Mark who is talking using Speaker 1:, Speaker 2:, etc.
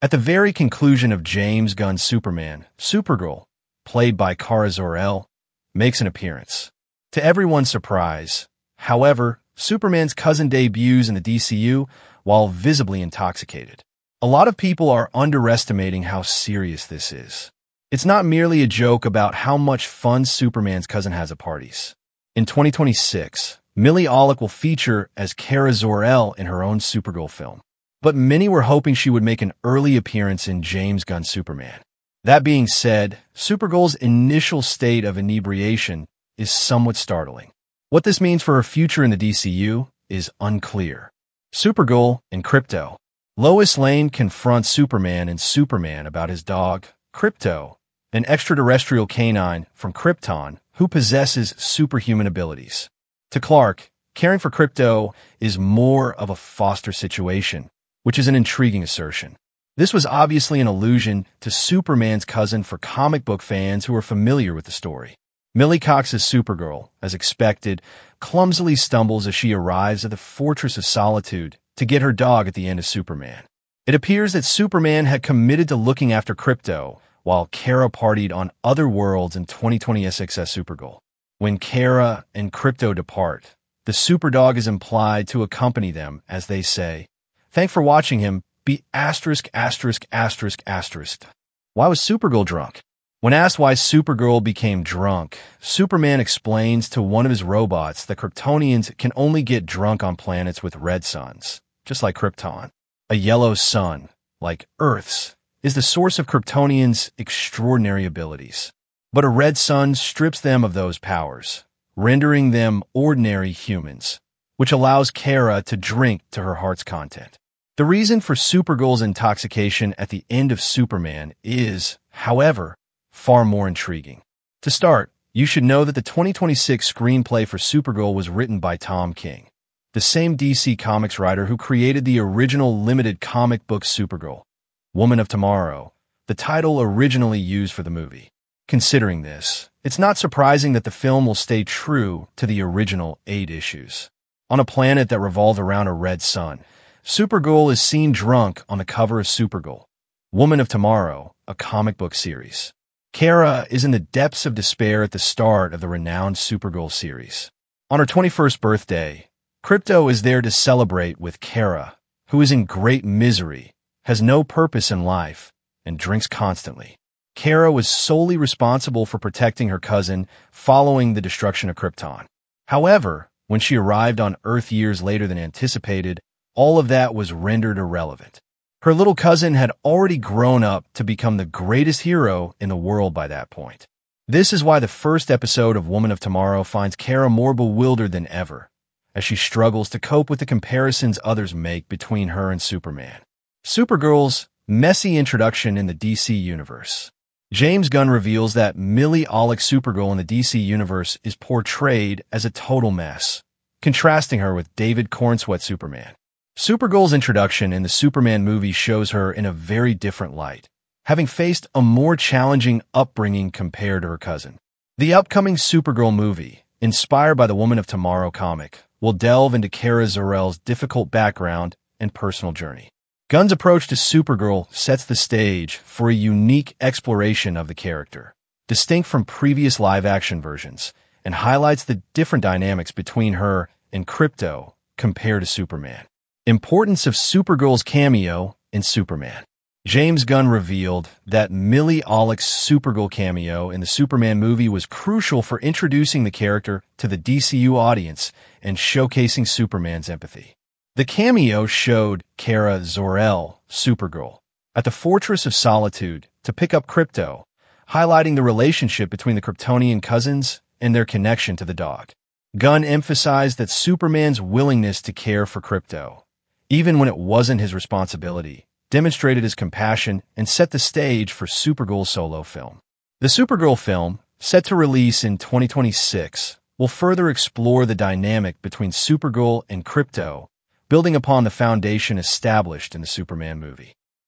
Speaker 1: At the very conclusion of James Gunn's Superman, Supergirl, played by Kara Zor-El, makes an appearance. To everyone's surprise, however, Superman's cousin debuts in the DCU while visibly intoxicated. A lot of people are underestimating how serious this is. It's not merely a joke about how much fun Superman's cousin has at parties. In 2026, Millie Alcock will feature as Kara Zor-El in her own Supergirl film. But many were hoping she would make an early appearance in James Gunn's Superman. That being said, Supergirl's initial state of inebriation is somewhat startling. What this means for her future in the DCU is unclear. Supergirl and Krypton. Lois Lane confronts Superman in Superman about his dog, Krypton, an extraterrestrial canine from Krypton who possesses superhuman abilities. To Clark, caring for Krypton is more of a foster situation, which is an intriguing assertion. This was obviously an allusion to Superman's cousin for comic book fans who are familiar with the story. Millie Cox's Supergirl, as expected, clumsily stumbles as she arrives at the Fortress of Solitude to get her dog at the end of Superman. It appears that Superman had committed to looking after Krypton while Kara partied on other worlds in 2020 SXS Supergirl. When Kara and Krypton depart, the Superdog is implied to accompany them as they say, "Thanks for watching him, be asterisk asterisk asterisk asterisk." Why was Supergirl drunk? When asked why Supergirl became drunk, Superman explains to one of his robots that Kryptonians can only get drunk on planets with red suns, just like Krypton. A yellow sun, like Earth's, is the source of Kryptonians' extraordinary abilities. But a red sun strips them of those powers, rendering them ordinary humans, which allows Kara to drink to her heart's content. The reason for Supergirl's intoxication at the end of Superman is, however, far more intriguing. To start, you should know that the 2026 screenplay for Supergirl was written by Tom King, the same DC Comics writer who created the original limited comic book Supergirl, Woman of Tomorrow, the title originally used for the movie. Considering this, it's not surprising that the film will stay true to the original 8 issues. On a planet that revolved around a red sun, Supergirl is seen drunk on the cover of Supergirl, Woman of Tomorrow, a comic book series. Kara is in the depths of despair at the start of the renowned Supergirl series. On her 21st birthday, Krypton is there to celebrate with Kara, who is in great misery, has no purpose in life, and drinks constantly. Kara was solely responsible for protecting her cousin following the destruction of Krypton. However, when she arrived on Earth years later than anticipated, all of that was rendered irrelevant. Her little cousin had already grown up to become the greatest hero in the world by that point. This is why the first episode of Woman of Tomorrow finds Kara more bewildered than ever, as she struggles to cope with the comparisons others make between her and Superman. Supergirl's messy introduction in the DC Universe. James Gunn reveals that Millie Alcock's Supergirl in the DC Universe is portrayed as a total mess, contrasting her with David Cornsweet's Superman. Supergirl's introduction in the Superman movie shows her in a very different light, having faced a more challenging upbringing compared to her cousin. The upcoming Supergirl movie, inspired by the Woman of Tomorrow comic, will delve into Kara Zor-El's difficult background and personal journey. Gunn's approach to Supergirl sets the stage for a unique exploration of the character, distinct from previous live-action versions, and highlights the different dynamics between her and Krypton compared to Superman. Importance of Supergirl's cameo in Superman. James Gunn revealed that Millie Alcock's Supergirl cameo in the Superman movie was crucial for introducing the character to the DCU audience and showcasing Superman's empathy. The cameo showed Kara Zor-El, Supergirl, at the Fortress of Solitude to pick up Krypton, highlighting the relationship between the Kryptonian cousins and their connection to the dog. Gunn emphasized that Superman's willingness to care for Krypton, even when it wasn't his responsibility, demonstrated his compassion and set the stage for Supergirl's solo film. The Supergirl film, set to release in 2026, will further explore the dynamic between Supergirl and Krypton, building upon the foundation established in the Superman movie.